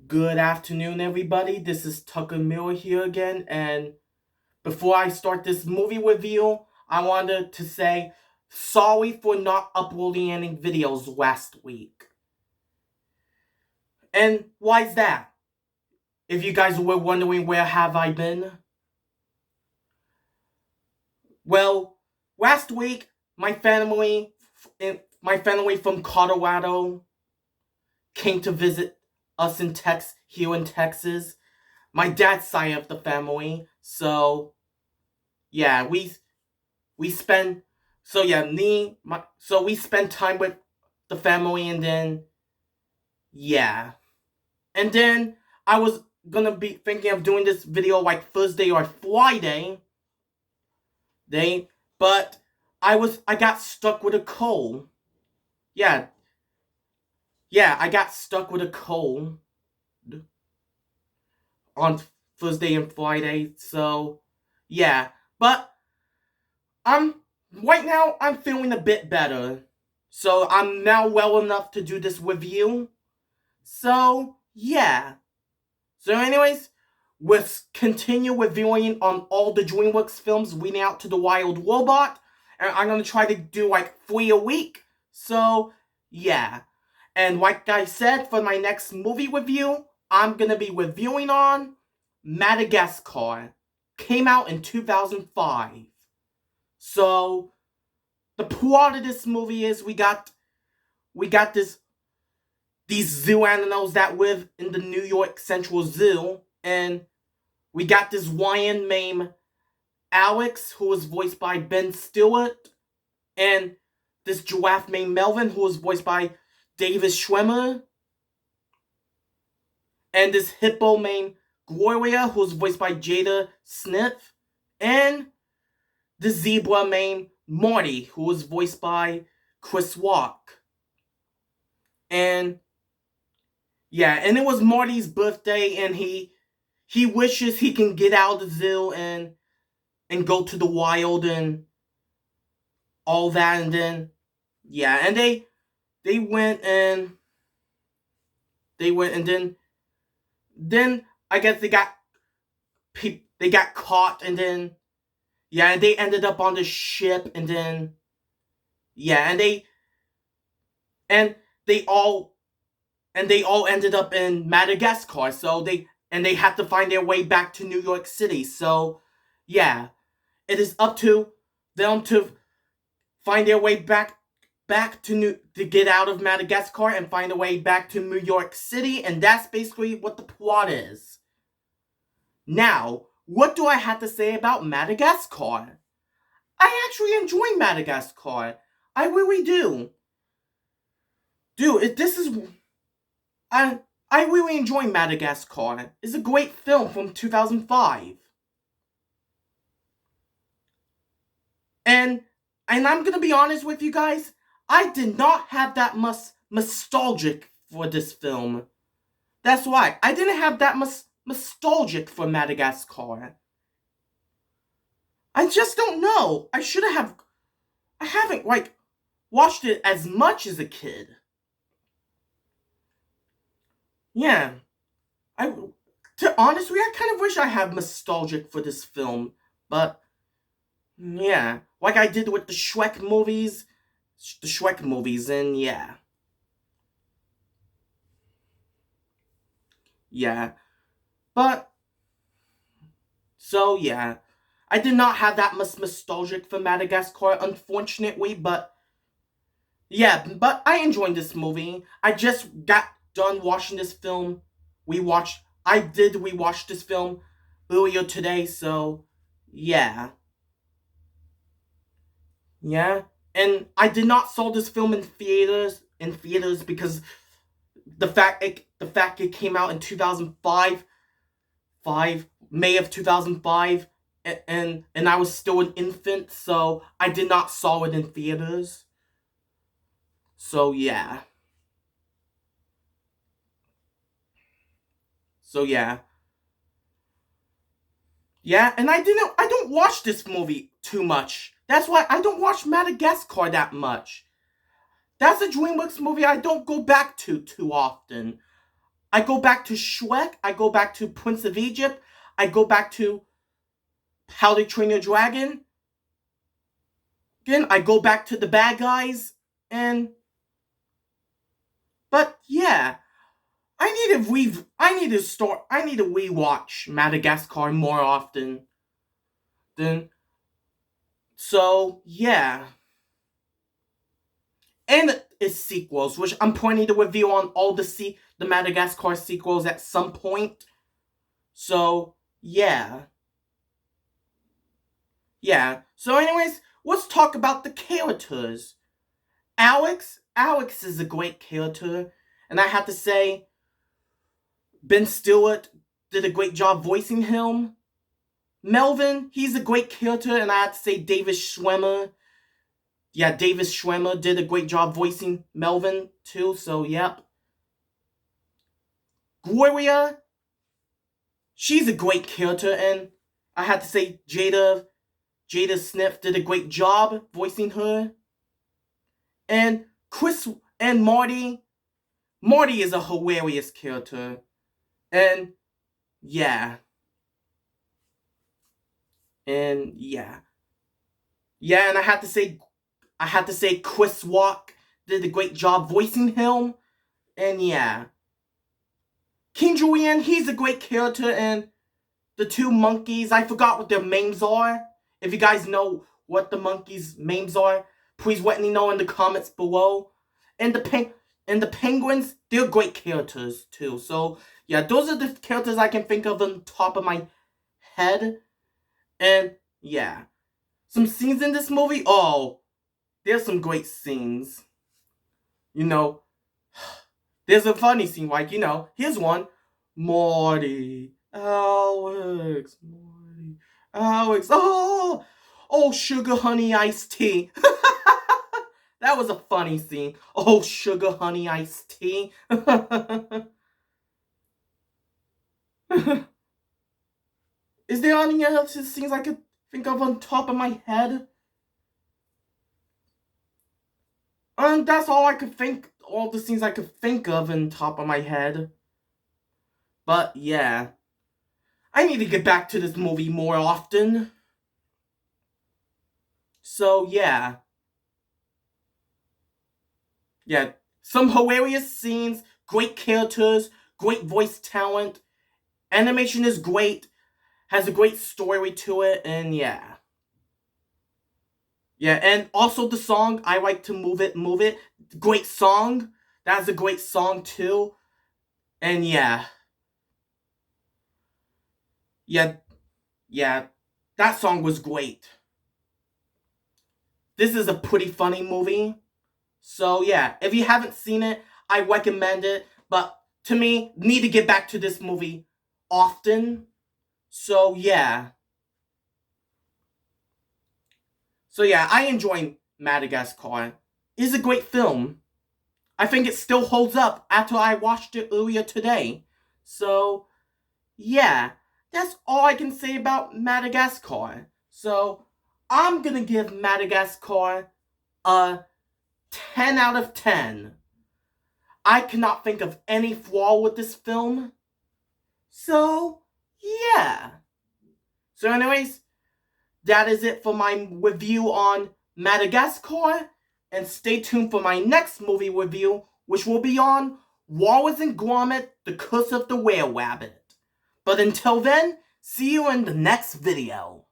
Good afternoon, everybody. This is Tucker Miller here again. And before I start this movie review, I wanted to say sorry for not uploading any videos last week. And why is that? If you guys were wondering where have I been? Well, last week my family from Colorado came to visit us here in Texas. My dad's side of the family. So yeah, we spend so yeah me my so we spend time with the family, and then yeah, and then I was gonna be thinking of doing this video like Thursday or Friday day, but I got stuck with a cold. Yeah, yeah, I got stuck with a cold on Thursday and Friday. So yeah, but I'm right now I'm feeling a bit better. So I'm now well enough to do this review. So yeah. So anyways, let's continue reviewing on all the DreamWorks films leading out to The Wild Robot. And I'm gonna try to do like 3 a week. So yeah. And like I said, for my next movie review, I'm gonna be reviewing on Madagascar. Came out in 2005. So the plot of this movie is we got these zoo animals that live in the New York Central Zoo, and we got this lion named Alex, who was voiced by Ben Stewart, and this giraffe named Melvin, who was voiced by Davis Schwimmer, and this hippo named Gloria, who was voiced by Jada Smith, and the zebra named Marty, who was voiced by Chris Rock. And yeah, and it was Marty's birthday, and he wishes he can get out of the zoo and go to the wild and all that, and then yeah, and they went and then I guess they got caught, and then yeah, and they ended up on the ship, and then yeah, and they all they all ended up in Madagascar. So they had to find their way back to New York City. So yeah, it is up to them to find their way back to get out of Madagascar and find a way back to New York City, and that's basically what the plot is. Now, what do I have to say about Madagascar? I actually enjoy Madagascar. I really do. Dude, this is I I really enjoy Madagascar. It's a great film from 2005. And I'm gonna be honest with you guys, I did not have that much nostalgic for this film. That's why I didn't have that much nostalgic for Madagascar. I just don't know. I haven't like watched it as much as a kid. Yeah, I to honestly, I kind of wish I had nostalgic for this film, but yeah, like I did with the Shrek movies, and yeah, yeah. But so yeah, I did not have that much nostalgic for Madagascar, unfortunately. But yeah, but I enjoyed this movie. I just got done watching this film. I did rewatch this film earlier today, so yeah. Yeah. And I did not saw this film in theaters because the fact it came out in 2005, May of 2005, and I was still an infant, so I did not saw it in theaters. So yeah. So yeah. Yeah, and I don't watch this movie too much. That's why I don't watch Madagascar that much. That's a DreamWorks movie I don't go back to too often. I go back to Shrek, I go back to Prince of Egypt, I go back to How to Train Your Dragon. Again, I go back to the bad guys, but yeah, I need to rewatch Madagascar more often. Then, so yeah, and its sequels, which I'm planning to review on all the Madagascar sequels at some point. So yeah. So anyways, let's talk about the characters. Alex is a great character, and I have to say, Ben Stewart did a great job voicing him. Melvin, he's a great character, and I have to say David Schwimmer. Yeah, David Schwimmer did a great job voicing Melvin too, so yep. Gloria, she's a great character, and I have to say Jada Smith did a great job voicing her. And Chris and Marty is a hilarious character. And yeah. And yeah. Yeah, and I have to say Chris Rock did a great job voicing him. And yeah. King Julian, he's a great character, and the two monkeys, I forgot what their names are. If you guys know what the monkeys' names are, please let me know in the comments below. And the penguins, they're great characters too. So yeah, those are the characters I can think of on top of my head. And yeah, some scenes in this movie, oh, there's some great scenes. You know, there's a funny scene, like, here's one. Morty, Alex, oh, sugar honey iced tea. That was a funny scene. Oh, sugar honey iced tea. Is there any other scenes I could think of on top of my head? That's all the scenes I could think of on top of my head. But yeah, I need to get back to this movie more often. So yeah. Yeah, some hilarious scenes, great characters, great voice talent. Animation is great, has a great story to it, and yeah. Yeah, and also the song, I Like to Move It, Move It. Great song. That's a great song too. And yeah. Yeah, that song was great. This is a pretty funny movie. So yeah, if you haven't seen it, I recommend it. But to me, need to get back to this movie often. So yeah. I enjoy Madagascar. It's a great film. I think it still holds up after I watched it earlier today. So yeah, that's all I can say about Madagascar. So I'm gonna give Madagascar a 10 out of 10. I cannot think of any flaw with this film. So, yeah. So anyways, that is it for my review on Madagascar. And stay tuned for my next movie review, which will be on Wallace and Gromit, The Curse of the Were-Rabbit. But until then, see you in the next video.